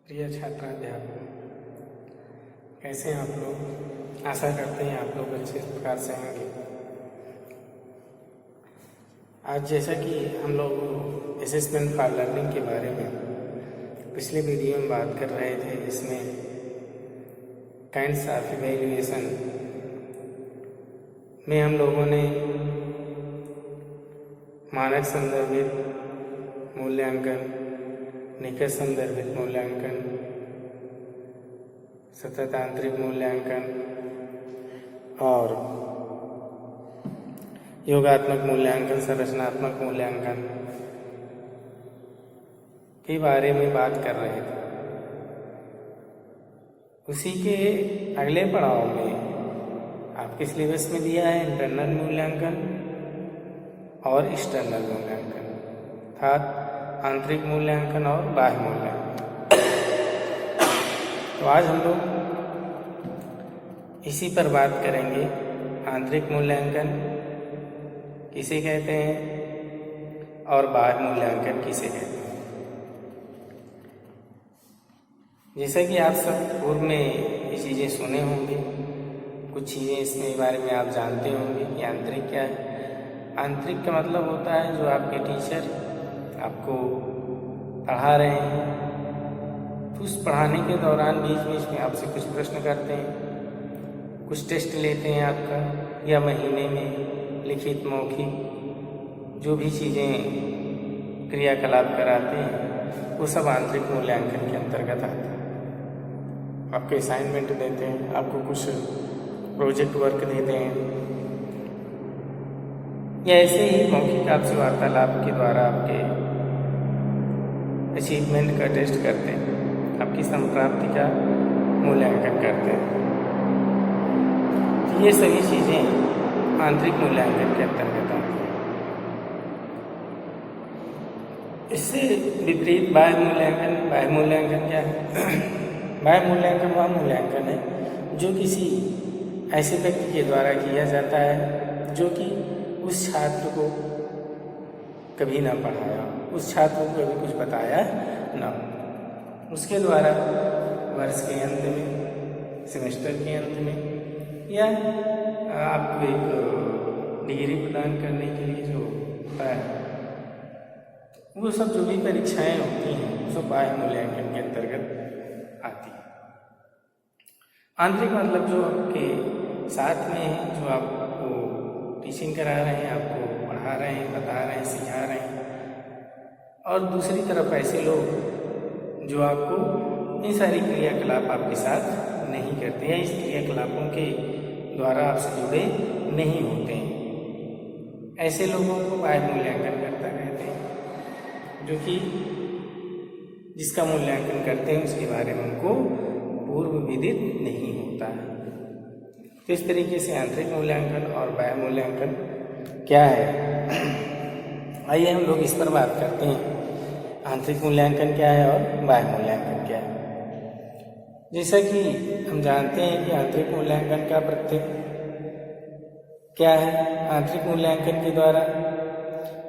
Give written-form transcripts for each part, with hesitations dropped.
प्रिय छात्राध्यापक, कैसे हैं आप लोग। आशा करते हैं आप लोग अच्छे प्रकार से होंगे। आज जैसा कि हम लोग असेसमेंट फॉर लर्निंग के बारे में पिछले वीडियो में बात कर रहे थे, इसमें काइंड्स ऑफ इवैल्यूएशन में हम लोगों ने मानक संदर्भित मूल्यांकन, निकट संदर्भित मूल्यांकन, सतत आंतरिक मूल्यांकन और योगात्मक मूल्यांकन, संरचनात्मक मूल्यांकन के बारे में बात कर रहे थे। उसी के अगले पड़ाव में आपके सिलेबस में दिया है इंटरनल मूल्यांकन और एक्सटर्नल मूल्यांकन, अर्थात आंतरिक मूल्यांकन और बाह्य मूल्यांकन। तो आज हम लोग इसी पर बात करेंगे। आंतरिक मूल्यांकन किसे कहते हैं और बाह्य मूल्यांकन किसे कहते हैं। जैसा कि आप सब पूर्व में ये चीज़ें सुने होंगे, कुछ चीज़ें इसके बारे में आप जानते होंगे कि आंतरिक क्या है। आंतरिक का मतलब होता है जो आपके टीचर आपको पढ़ा रहे हैं, तो उस पढ़ाने के दौरान बीच बीच में आपसे कुछ प्रश्न करते हैं, कुछ टेस्ट लेते हैं आपका, या महीने में लिखित मौखिक जो भी चीज़ें क्रियाकलाप कराते हैं वो सब आंतरिक मूल्यांकन के अंतर्गत आते हैं। आपको असाइनमेंट देते हैं, आपको कुछ प्रोजेक्ट वर्क देते हैं, या ऐसे ही मौखिक आपसे वार्तालाप के द्वारा आपके अचीवमेंट का टेस्ट करते हैं, आपकी संप्राप्ति का मूल्यांकन करते हैं। तो ये सभी चीज़ें आंतरिक मूल्यांकन के अंतर्गत आती हैं। इससे विपरीत बाह्य मूल्यांकन। बाह्य मूल्यांकन क्या है? बाह्य मूल्यांकन वह मूल्यांकन है जो किसी ऐसे व्यक्ति के द्वारा किया जाता है जो कि उस छात्र को कभी ना पढ़ाया, उस छात्र को कभी कुछ बताया ना, उसके द्वारा वर्ष के अंत में, सेमेस्टर के अंत में, या आपको एक डिग्री प्रदान करने के लिए जो होता है, वो सब जो भी परीक्षाएं होती हैं वो सब बाह्य मूल्यांकन के अंतर्गत आती हैं। आंतरिक मतलब जो आपके साथ में है, जो आपको टीचिंग करा रहे हैं, आपको पढ़ा रहे हैं, बता रहे हैं, सिखा रहे हैं, और दूसरी तरफ ऐसे लोग जो आपको इन सारी क्रियाकलाप आपके साथ नहीं करते हैं, इस क्रियाकलापों के द्वारा आपसे जुड़े नहीं होते हैं, ऐसे लोगों को बाह्य मूल्यांकन करता कहते हैं, जो कि जिसका मूल्यांकन करते हैं उसके बारे में उनको पूर्व विदित नहीं होता है। तो इस तरीके से आंतरिक मूल्यांकन और बाह्य मूल्यांकन क्या है, आइए हम लोग इस पर बात करते हैं। आंतरिक मूल्यांकन क्या है और बाह्य मूल्यांकन क्या है। जैसा कि हम जानते हैं कि आंतरिक मूल्यांकन का प्रत्यय क्या है। आंतरिक मूल्यांकन के द्वारा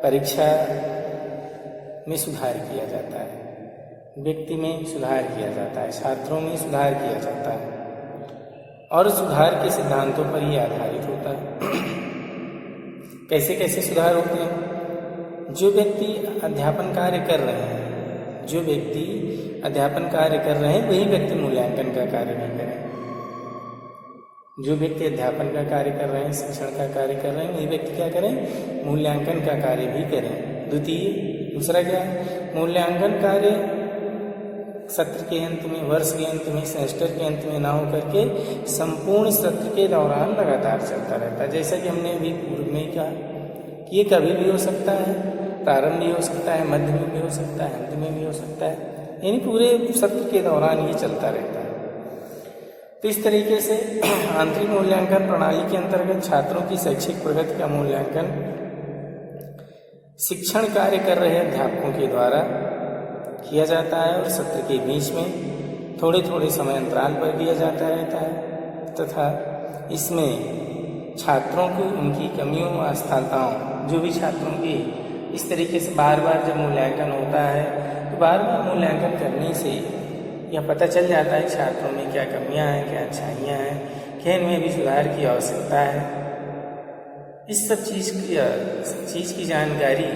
परीक्षा में सुधार किया जाता है, व्यक्ति में सुधार किया जाता है, छात्रों में सुधार किया जाता है, और सुधार के सिद्धांतों पर ही आधारित होता है। कैसे कैसे सुधार होते हैं? जो व्यक्ति अध्यापन कार्य कर रहे हैं, जो व्यक्ति अध्यापन कार्य कर रहे हैं वही व्यक्ति मूल्यांकन का कार्य भी करें। जो व्यक्ति अध्यापन का कार्य कर रहे हैं, शिक्षण का कार्य कर रहे हैं, वही व्यक्ति क्या करें? मूल्यांकन का कार्य भी करें। दूसरा क्या है? मूल्यांकन कार्य सत्र के अंत में, वर्ष के अंत में, सेमेस्टर के अंत में ना हो करके संपूर्ण सत्र के दौरान लगातार चलता रहता है। जैसा कि हमने अभी पूर्व में कहा कि ये कभी भी हो सकता है, प्रारंभ भी हो सकता है, मध्य में भी हो सकता है, अंत में भी हो सकता है, यानी पूरे सत्र के दौरान ये चलता रहता है। तो इस तरीके से आंतरिक मूल्यांकन प्रणाली के अंतर्गत छात्रों की शैक्षिक प्रगति का मूल्यांकन शिक्षण कार्य कर रहे अध्यापकों के द्वारा किया जाता है, और सत्र के बीच में थोड़े थोड़े समय अंतराल पर किया जाता रहता है, तथा इसमें छात्रों को उनकी कमियों व असफलताओं, जो भी छात्रों की इस तरीके से बार बार जब मूल्यांकन होता है तो बार बार मूल्यांकन करने से यह पता चल जाता है छात्रों में क्या कमियां हैं, क्या अच्छाइयां हैं, क्या इनमें भी सुधार की आवश्यकता है। इस सब चीज़ की जानकारी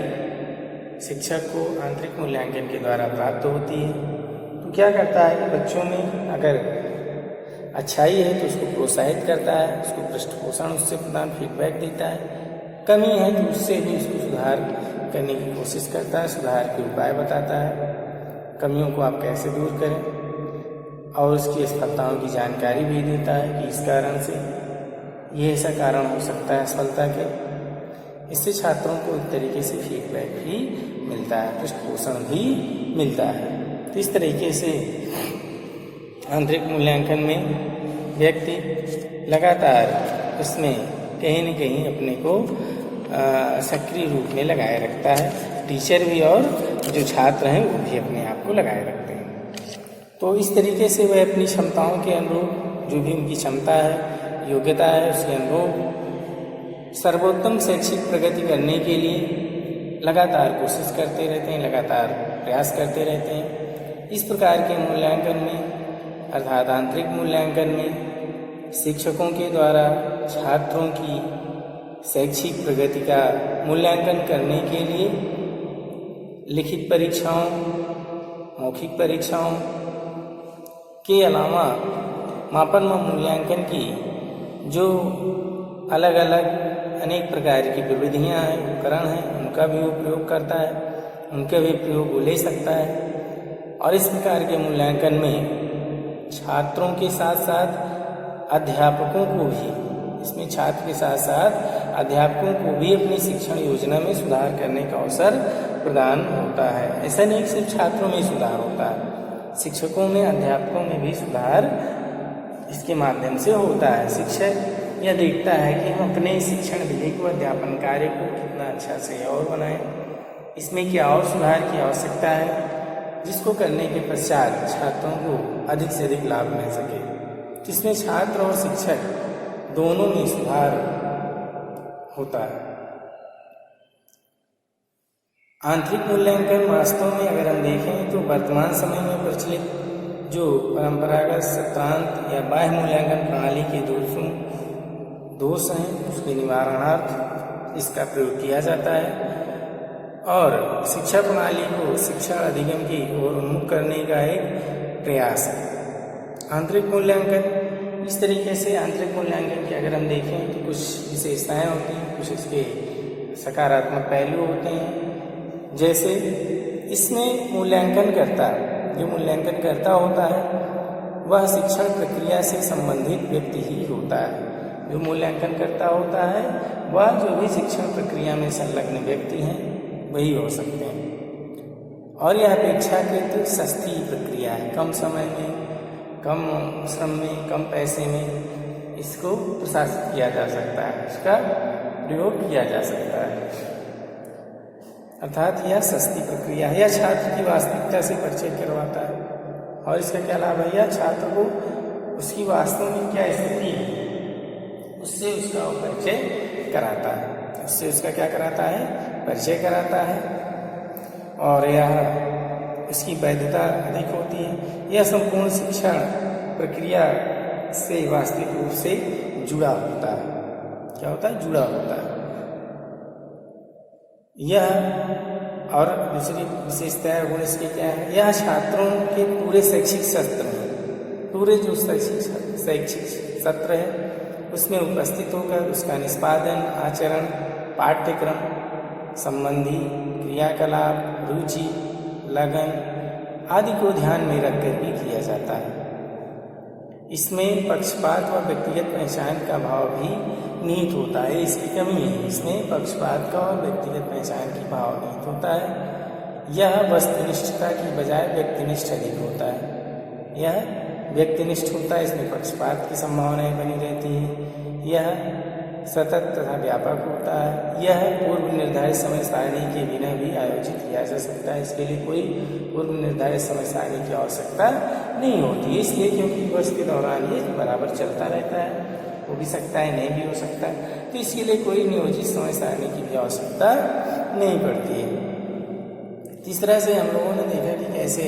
शिक्षक को आंतरिक मूल्यांकन के द्वारा प्राप्त होती है। तो क्या करता है कि बच्चों में अगर अच्छाई है तो उसको प्रोत्साहित करता है, उसको पृष्ठपोषण उससे प्रदान फीडबैक देता है, कमी है तो उससे भी उसको सुधार करने की कोशिश करता है, सुधार के उपाय बताता है, कमियों को आप कैसे दूर करें, और उसकी असफलताओं की जानकारी भी देता है कि इस कारण से ये ऐसा कारण हो सकता है असफलता के। इससे छात्रों को एक तरीके से फीडबैक भी मिलता है, पृष्ठपोषण भी मिलता है। तो इस तरीके से आंतरिक मूल्यांकन में व्यक्ति लगातार उसमें कहीं न कहीं अपने को सक्रिय रूप में लगाए रखता है। टीचर भी और जो छात्र हैं वो भी अपने आप को लगाए रखते हैं। तो इस तरीके से वह अपनी क्षमताओं के अनुरूप, जो भी उनकी क्षमता है, योग्यता है, उसके अनुरूप सर्वोत्तम शैक्षिक प्रगति करने के लिए लगातार कोशिश करते रहते हैं, लगातार प्रयास करते रहते हैं। इस प्रकार के मूल्यांकन में, अर्थात आंतरिक मूल्यांकन में, शिक्षकों के द्वारा छात्रों की शैक्षिक प्रगति का मूल्यांकन करने के लिए लिखित परीक्षाओं, मौखिक परीक्षाओं के अलावा मापन व मूल्यांकन की जो अलग अलग अनेक प्रकार की प्रविधियाँ हैं, उपकरण हैं, उनका भी वो प्रयोग करता है, उनके भी प्रयोग वो ले सकता है। और इस प्रकार के मूल्यांकन में छात्रों के साथ साथ अध्यापकों को भी, इसमें छात्र के साथ साथ अध्यापकों को भी अपनी शिक्षण योजना में सुधार करने का अवसर प्रदान होता है। ऐसा नहीं कि सिर्फ छात्रों में सुधार होता है, शिक्षकों में, अध्यापकों में भी सुधार इसके माध्यम से होता है। शिक्षक यह देखता है कि हम अपने शिक्षण विधि को, अध्यापन कार्य को कितना अच्छा से और बनाएं, इसमें क्या और सुधार की आवश्यकता है, जिसको करने के पश्चात छात्रों को अधिक से अधिक लाभ मिल सके, जिसमें छात्र और शिक्षक दोनों में सुधार होता है। आंतरिक मूल्यांकन वास्तव में अगर हम देखें तो वर्तमान समय में प्रचलित जो परंपरागत सत्रांत या बाह्य मूल्यांकन प्रणाली के दोष हैं, उसके निवारणार्थ इसका प्रयोग किया जाता है और शिक्षा प्रणाली को शिक्षा अधिगम की ओर उन्मुख करने का एक प्रयास है। आंतरिक मूल्यांकन इस तरीके से, आंतरिक मूल्यांकन की अगर हम देखें तो कुछ विशेषताएं होती हैं, कुछ इसके सकारात्मक पहलू होते हैं। जैसे इसमें जो मूल्यांकन करता होता है वह शिक्षण प्रक्रिया से संबंधित व्यक्ति ही होता है। जो मूल्यांकन करता होता है वह जो भी शिक्षण प्रक्रिया में संलग्न व्यक्ति हैं वही हो सकते हैं। और यह अपेक्षाकृत सस्ती प्रक्रिया है, कम समय में, कम श्रम में, कम पैसे में इसको प्रशासित किया जा सकता है, इसका प्रयोग किया जा सकता है। अर्थात यह सस्ती प्रक्रिया है, यह छात्र की वास्तविकता से परिचय करवाता है। और इसका क्या लाभ है? यह छात्र को उसकी वास्तव में क्या स्थिति है उससे उसका परिचय कराता है, उससे उसका क्या कराता है? परिचय कराता है। और यह इसकी वैधता अधिक होती है। यह संपूर्ण शिक्षण प्रक्रिया से वास्तविक रूप से जुड़ा होता है। क्या होता है? जुड़ा होता है। यह और दूसरी विशेषता गुण इसके क्या है? यह छात्रों के पूरे शैक्षिक सत्र में, पूरे जो शैक्षिक सत्र है उसमें उपस्थित होकर उसका निष्पादन, आचरण, पाठ्यक्रम संबंधी क्रियाकलाप, रुचि, लगन आदि को ध्यान में रखकर भी किया जाता है। इसमें पक्षपात व व्यक्तिगत पहचान का भाव भी निहित होता है। इसकी कमी है, इसमें पक्षपात का और व्यक्तिगत पहचान की भाव निहित होता है। यह वस्तुनिष्ठता की बजाय व्यक्तिनिष्ठ अधिक होता है। यह व्यक्तिनिष्ठ होता है, इसमें पक्षपात की संभावनाएं बनी रहती है। यह सतत तथा व्यापक होता है। यह पूर्व निर्धारित समय सारणी के बिना भी आयोजित किया जा सकता है। इसके लिए कोई पूर्व निर्धारित समय सारणी की आवश्यकता नहीं होती है, इसलिए क्योंकि वर्ष के दौरान ये बराबर चलता रहता है, हो भी सकता है, नहीं भी हो सकता है, तो इसके लिए कोई नियोजित समय सारणी की भी आवश्यकता नहीं पड़ती है। तीसरा से हम लोगों ने देखा कि कैसे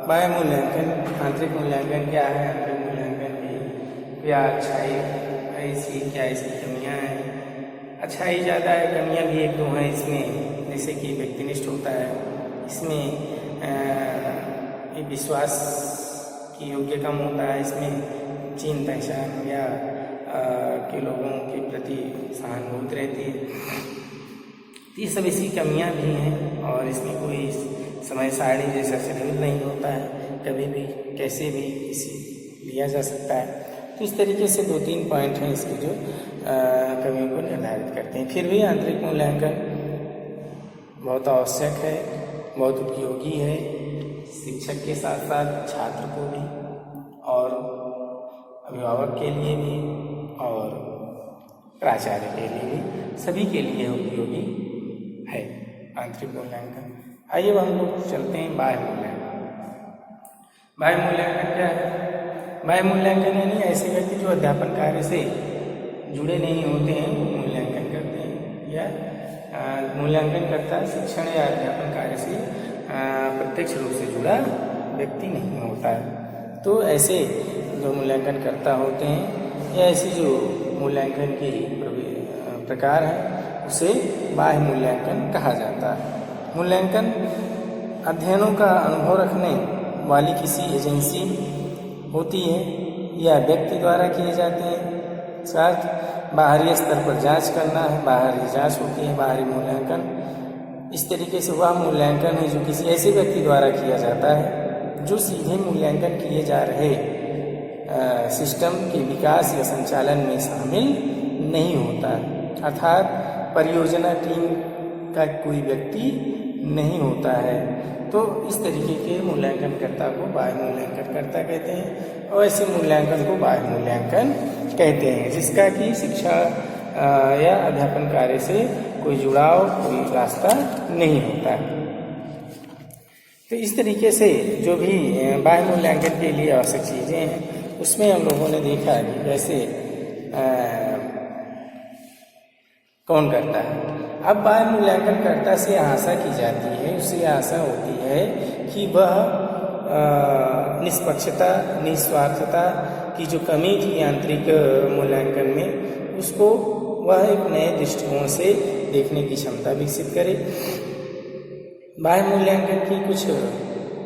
बाह्य मूल्यांकन, आंतरिक मूल्यांकन क्या है, आंतरिक मूल्यांकन की क्या अच्छाई ऐसी क्या इसकी कमियां हैं। अच्छाई ज़्यादा है, कमियां भी एक दो हैं इसमें, जैसे कि व्यक्तिनिष्ठ होता है, इसमें एक विश्वास की योग्य कम होता है, इसमें चिन्ह पहचान या के लोगों के प्रति सहानुभूति रहती है। ये सब इसकी कमियां भी हैं और इसमें कोई समय सारणी जैसा शेड्यूल नहीं होता है, कभी भी कैसे भी किसी लिया जा सकता है। तो इस तरीके से 2-3 पॉइंट हैं इसके जो कमियों को निर्धारित करते हैं। फिर भी आंतरिक मूल्यांकन बहुत आवश्यक है, बहुत उपयोगी है, शिक्षक के साथ साथ छात्र को भी और अभिभावक के लिए भी और प्राचार्य के लिए भी, सभी के लिए उपयोगी है आंतरिक मूल्यांकन। आइए हम लोग चलते हैं बाह्य मूल्यांकन। बाह्य मूल्यांकन क्या है? बाह्य मूल्यांकन यानी ऐसे व्यक्ति जो अध्यापन कार्य से जुड़े नहीं होते हैं वो मूल्यांकन करते हैं, या मूल्यांकन करता शिक्षण या अध्यापन कार्य से प्रत्यक्ष रूप से जुड़ा व्यक्ति नहीं होता है। तो ऐसे जो मूल्यांकन करता होते हैं या ऐसी जो मूल्यांकन की प्रकार है उसे बाह्य मूल्यांकन कहा जाता है। मूल्यांकन अध्ययनों का अनुभव रखने वाली किसी एजेंसी होती है या व्यक्ति द्वारा किए जाते हैं। साथ बाहरी स्तर पर जांच करना है, बाहरी जांच होती है बाहरी मूल्यांकन। इस तरीके से वह मूल्यांकन है जो किसी ऐसे व्यक्ति द्वारा किया जाता है जो सीधे मूल्यांकन किए जा रहे सिस्टम के विकास या संचालन में शामिल नहीं होता है, अर्थात परियोजना टीम का कोई व्यक्ति नहीं होता है। तो इस तरीके के मूल्यांकनकर्ता को बाह्य मूल्यांकनकर्ता कहते हैं और ऐसे मूल्यांकन को बाह्य मूल्यांकन कहते हैं जिसका कि शिक्षा या अध्यापन कार्य से कोई जुड़ाव, कोई रास्ता नहीं होता है। तो इस तरीके से जो भी बाह्य मूल्यांकन के लिए आवश्यक चीज़ें हैं उसमें हम लोगों ने देखा कि जैसे कौन करता है। अब बाह्य मूल्यांकनकर्ता से आशा की जाती है, उससे आशा होती है कि वह निष्पक्षता, निस्वार्थता की जो कमी थी आंतरिक मूल्यांकन में उसको वह एक नए दृष्टिकोण से देखने की क्षमता विकसित करे। बाह्य मूल्यांकन की कुछ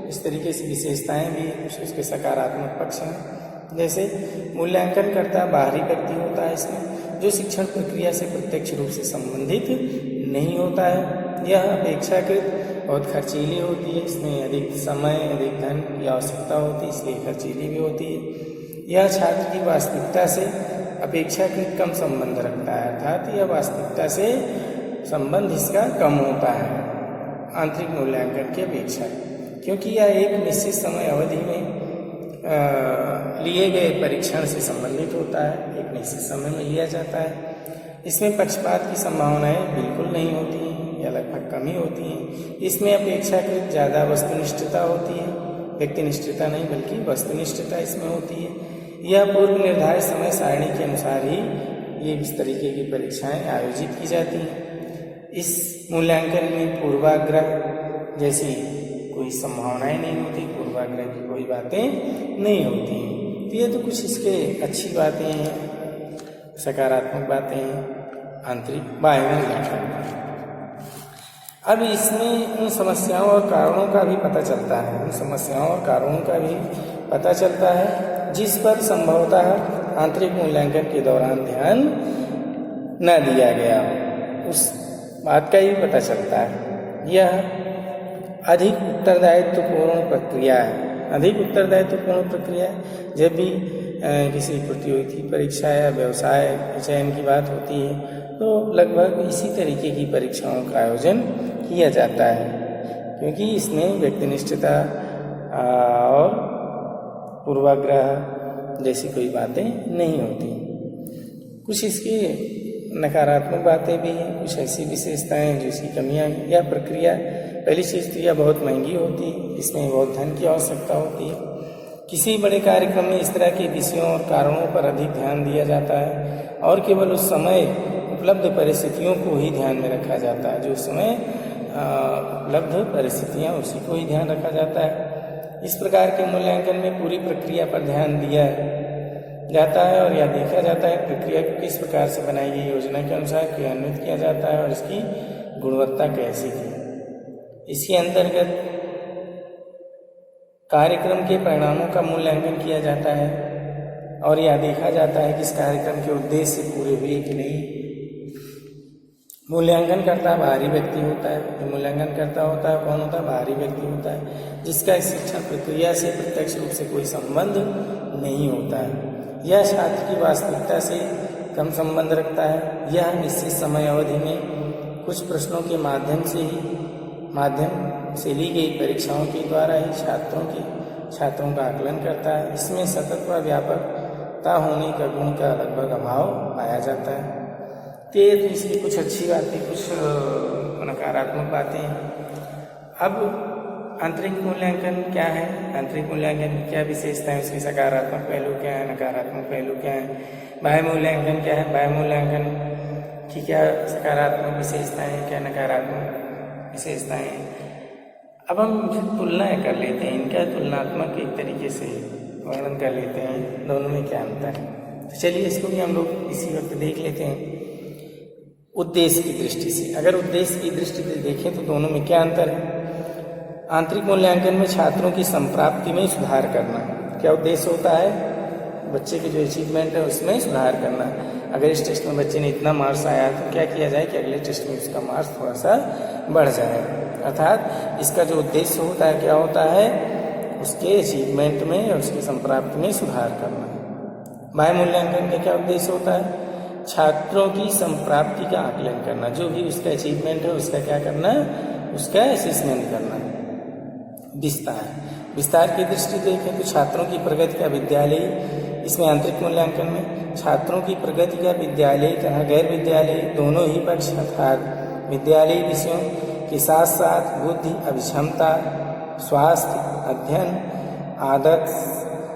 इस तरीके से विशेषताएं भी, कुछ उसके सकारात्मक पक्ष हैं। जैसे मूल्यांकनकर्ता बाहरी व्यक्ति होता है इसमें जो शिक्षण प्रक्रिया से प्रत्यक्ष रूप से संबंधित नहीं होता है। यह अपेक्षाकृत बहुत खर्चीली होती है, इसमें अधिक समय, अधिक धन की आवश्यकता होती है, इसलिए खर्चीली भी होती है। यह छात्र की वास्तविकता से अपेक्षाकृत कम संबंध रखता है, अर्थात यह वास्तविकता से संबंध इसका कम होता है आंतरिक मूल्यांकन की अपेक्षा, क्योंकि यह एक निश्चित समय अवधि में लिए गए परीक्षण से संबंधित होता है, एक निश्चित समय में लिया जाता है। इसमें पक्षपात की संभावनाएं बिल्कुल नहीं होती हैं या लगभग कम ही होती हैं। इसमें अपेक्षाकृत ज़्यादा वस्तुनिष्ठता होती है, व्यक्तिनिष्ठता नहीं बल्कि वस्तुनिष्ठता इसमें होती है। यह पूर्व निर्धारित समय सारणी के अनुसार ही ये इस तरीके की परीक्षाएं आयोजित की जाती हैं। इस मूल्यांकन में पूर्वाग्रह जैसी कोई संभावनाएं नहीं होती, पूर्वाग्रह की कोई बातें नहीं होती। तो ये तो कुछ इसके अच्छी बातें हैं, सकारात्मक बातें हैं आंतरिक बाह्य मूल्यांकन। अब इसमें उन समस्याओं और कारणों का भी पता चलता है, उन समस्याओं और कारणों का भी पता चलता है जिस पर संभवतः आंतरिक मूल्यांकन के दौरान ध्यान न दिया गया हो, उस बात का ही पता चलता है। यह अधिक उत्तरदायित्वपूर्ण प्रक्रिया है, अधिक उत्तरदायित्वपूर्ण प्रक्रिया। जब भी किसी प्रतियोगी परीक्षा या व्यवसाय चयन की बात होती है तो लगभग इसी तरीके की परीक्षाओं का आयोजन किया जाता है, क्योंकि इसमें व्यक्तिनिष्ठता और पूर्वाग्रह जैसी कोई बातें नहीं होती। कुछ इसकी नकारात्मक बातें भी हैं, कुछ ऐसी विशेषताएं हैं जिसकी कमियां हैं। यह प्रक्रिया, पहली चीज़ तो यह बहुत महंगी होती है, इसमें बहुत धन की आवश्यकता होती है। किसी बड़े कार्यक्रम में इस तरह के विषयों और कारणों पर अधिक ध्यान दिया जाता है और केवल उस समय उपलब्ध परिस्थितियों को ही ध्यान में रखा जाता है, जो उस समय उपलब्ध परिस्थितियाँ उसी को ही ध्यान रखा जाता है। इस प्रकार के मूल्यांकन में पूरी प्रक्रिया पर ध्यान दिया जाता है और यह देखा जाता है प्रक्रिया को किस प्रकार से बनाई गई योजना के अनुसार क्रियान्वित किया जाता है और इसकी गुणवत्ता कैसी थी। इसके अंतर्गत कार्यक्रम के परिणामों का मूल्यांकन किया जाता है और यह देखा जाता है कि इस कार्यक्रम के उद्देश्य पूरे हुए कि नहीं। मूल्यांकनकर्ता बाहरी व्यक्ति होता है। जो मूल्यांकनकर्ता होता है कौन होता है? बाहरी व्यक्ति होता है, जिसका इस शिक्षण प्रक्रिया से प्रत्यक्ष रूप से कोई संबंध नहीं होता है। यह छात्र की वास्तविकता से कम संबंध रखता है। यह निश्चित समय अवधि में कुछ प्रश्नों के माध्यम से ली गई परीक्षाओं के द्वारा ही छात्रों का आकलन करता है। इसमें सतत व व्यापकता होने का गुण का लगभग अभाव पाया जाता है। तो इसकी कुछ अच्छी बातें, कुछ नकारात्मक बातें हैं। अब आंतरिक मूल्यांकन क्या है? आंतरिक मूल्यांकन की क्या विशेषता है? उसके सकारात्मक पहलू क्या है, नकारात्मक पहलू क्या है? बाह्य मूल्यांकन क्या है? बाह्य मूल्यांकन की क्या सकारात्मक विशेषताएं हैं, क्या नकारात्मक विशेषताएं हैं? अब हम तुलना कर लेते हैं, इनका तुलनात्मक एक तरीके से वर्णन कर लेते हैं, दोनों में क्या अंतर है। तो चलिए इसको भी हम लोग इसी वक्त देख लेते हैं। उद्देश्य की दृष्टि से, अगर उद्देश्य की दृष्टि से देखें तो दोनों में क्या अंतर है? आंतरिक मूल्यांकन में छात्रों की संप्राप्ति में सुधार करना। क्या उद्देश्य होता है? बच्चे के जो अचीवमेंट है उसमें सुधार करना। अगर इस टेस्ट में बच्चे ने इतना मार्क्स आया तो क्या किया जाए कि अगले टेस्ट में उसका मार्क्स थोड़ा सा बढ़ जाए। अर्थात इसका जो उद्देश्य होता है क्या होता है? उसके अचीवमेंट में और उसकी संप्राप्ति में सुधार करना। बाह्य मूल्यांकन का क्या उद्देश्य होता है? छात्रों की संप्राप्ति का आकलन करना। जो भी उसका अचीवमेंट है उसका क्या करना? उसका असेसमेंट करना। विस्तार की दृष्टि देखें तो छात्रों की प्रगति का विद्यालय, इसमें आंतरिक मूल्यांकन में छात्रों की प्रगति का विद्यालय तथा गैर विद्यालय दोनों ही पक्ष अर्थात विद्यालयी विषयों के साथ साथ बुद्धि, अभिक्षमता, स्वास्थ्य, अध्ययन, आदत,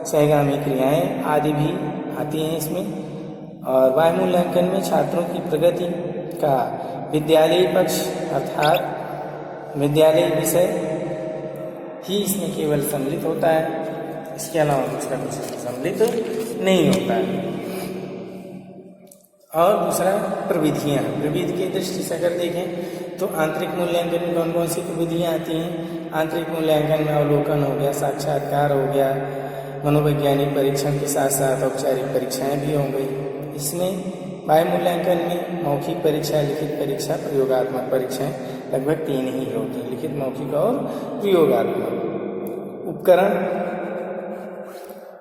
सहगामी क्रियाएं आदि भी आती हैं इसमें। और बाह्य मूल्यांकन में छात्रों की प्रगति का विद्यालयी पक्ष अर्थात विद्यालयी विषय ही इसमें केवल सम्मिलित होता है, इसके अलावा इसका कुछ सम्मिलित नहीं होता है। और दूसरा प्रविधियाँ, प्रविधि की दृष्टि से अगर देखें तो आंतरिक मूल्यांकन में कौन कौन सी प्रविधियाँ आती हैं? आंतरिक मूल्यांकन में अवलोकन हो गया, साक्षात्कार हो गया, मनोवैज्ञानिक परीक्षण के साथ साथ औपचारिक परीक्षाएं भी हो गई। इसमें बाह्य मूल्यांकन में मौखिक परीक्षा, लिखित परीक्षा, प्रयोगात्मक परीक्षाएं लगभग 3 ही होती हैं, लिखित, मौखिक और प्रयोगात्मक।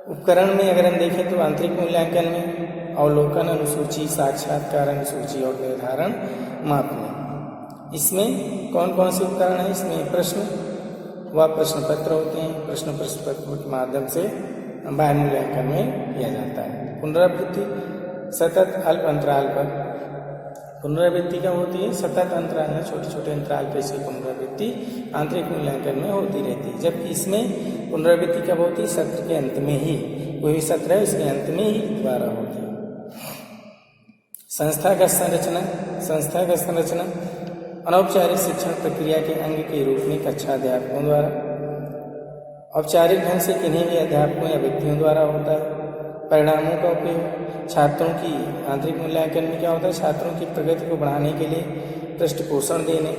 उपकरण में अगर हम देखें तो आंतरिक मूल्यांकन में अवलोकन, अनुसूची, साक्षात्कार, अनुसूची और निर्धारण, मापने। इसमें कौन कौन से उपकरण हैं? इसमें प्रश्न व प्रश्न पत्र होते हैं। प्रश्न पत्र के माध्यम से बाह्य मूल्यांकन में किया जाता है। पुनरावृत्ति सतत अल्प अंतराल पर, पुनरावृत्ति क्या होती है? सतत अंतराल में छोटे छोटे अंतराल पर इसकी पुनरावृत्ति आंतरिक मूल्यांकन में होती रहती है। जबकि इसमें पुनरावृत्ति कब होती है? सत्र के अंत में ही, कोई भी सत्र है उसके अंत में ही दोबारा होती है। संस्थागत संरचना अनौपचारिक शिक्षण प्रक्रिया के अंग के रूप में कक्षा अध्यापकों द्वारा, औपचारिक ढंग से किन्हीं भी अध्यापकों या व्यक्तियों द्वारा होता है। परिणामों का उपयोग छात्रों की, आंतरिक मूल्यांकन में क्या होता है? छात्रों की प्रगति को बढ़ाने के लिए पृष्ठपोषण देने,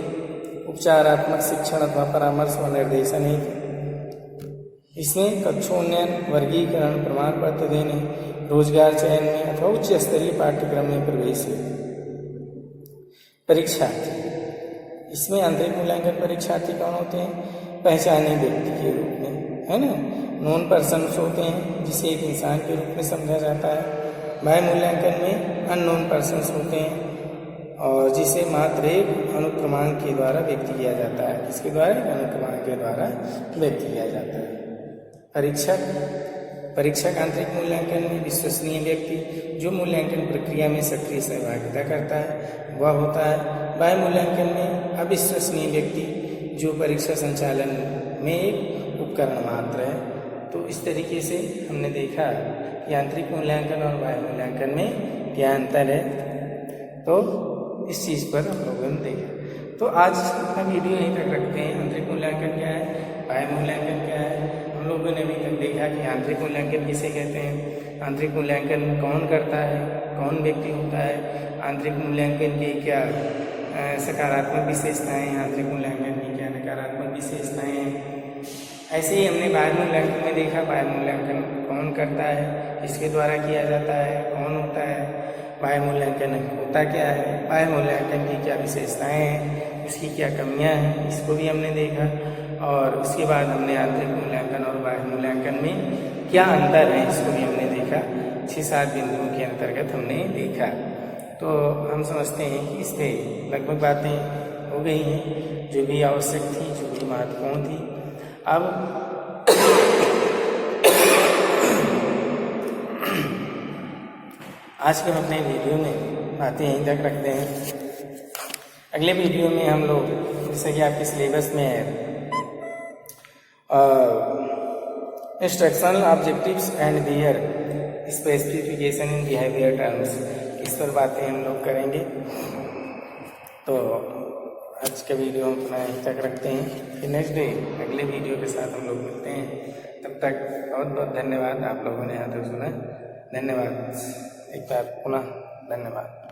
उपचारात्मक शिक्षण अथवा परामर्श व निर्देशन हेतु। इसमें कक्षोन्नयन, वर्गीकरण, प्रमाण पत्र देने, रोजगार चयन में अथवा उच्च स्तरीय पाठ्यक्रम में प्रवेश हेतु। परीक्षार्थी, इसमें आंतरिक मूल्यांकन परीक्षार्थी कौन होते हैं? पहचाने व्यक्ति के रूप में, है ना, नॉन पर्सन्स होते हैं जिसे एक इंसान के रूप में समझा जाता है। बाह्य मूल्यांकन में अननोन पर्सन्स होते हैं और जिसे मात्र एक अनुक्रमांक के द्वारा व्यक्त किया जाता है। किसके द्वारा? अनुक्रमांक के द्वारा व्यक्त किया जाता है। परीक्षक आंतरिक मूल्यांकन में विश्वसनीय व्यक्ति जो मूल्यांकन प्रक्रिया में सक्रिय सहभागिता करता है वह होता है। बाह्य मूल्यांकन में अविश्वसनीय व्यक्ति जो परीक्षा संचालन में एक उपकरण मात्र है। तो इस तरीके से हमने देखा कि आंतरिक मूल्यांकन और बाह्य मूल्यांकन में क्या अंतर है, तो इस चीज़ पर हम लोगों ने देखा। तो आज का वीडियो यहीं तक रखते हैं। आंतरिक मूल्यांकन क्या है, बाह्य मूल्यांकन क्या है लोगों ने अभी तक देखा कि आंतरिक मूल्यांकन किसे कहते हैं, आंतरिक मूल्यांकन कौन करता है, कौन व्यक्ति होता है, आंतरिक मूल्यांकन की क्या सकारात्मक विशेषताएं हैं, आंतरिक मूल्यांकन की क्या नकारात्मक विशेषताएं हैं। ऐसे ही हमने बाह्य मूल्यांकन में देखा बाह्य मूल्यांकन कौन करता है, किसके द्वारा किया जाता है, कौन होता है, बाह्य मूल्यांकन होता क्या है, बाह्य मूल्यांकन की क्या विशेषताएं हैं, उसकी क्या कमियां हैं, इसको भी हमने देखा। और उसके बाद हमने आंतरिक मूल्यांकन और बाह्य मूल्यांकन में क्या अंतर है इसको भी हमने देखा। 6-7 बिंदुओं के अंतर्गत हमने देखा। तो हम समझते हैं कि इस पर लगभग बातें हो गई हैं जो भी आवश्यक थी, जो भी महत्वपूर्ण थी। अब आज के हम अपने वीडियो में बातें यहीं तक रखते हैं। अगले वीडियो में हम लोग, जैसे कि आपके सिलेबस में है, instructional objectives and their specification in behaviour terms, इस पर बातें हम लोग करेंगे। तो आज का वीडियो हम अपना यहीं तक रखते हैं। फिर नेक्स्ट डे अगले वीडियो के साथ हम लोग मिलते हैं। तब तक बहुत बहुत धन्यवाद, आप लोगों ने यहाँ तक सुना, धन्यवाद। एक बार पुनः धन्यवाद।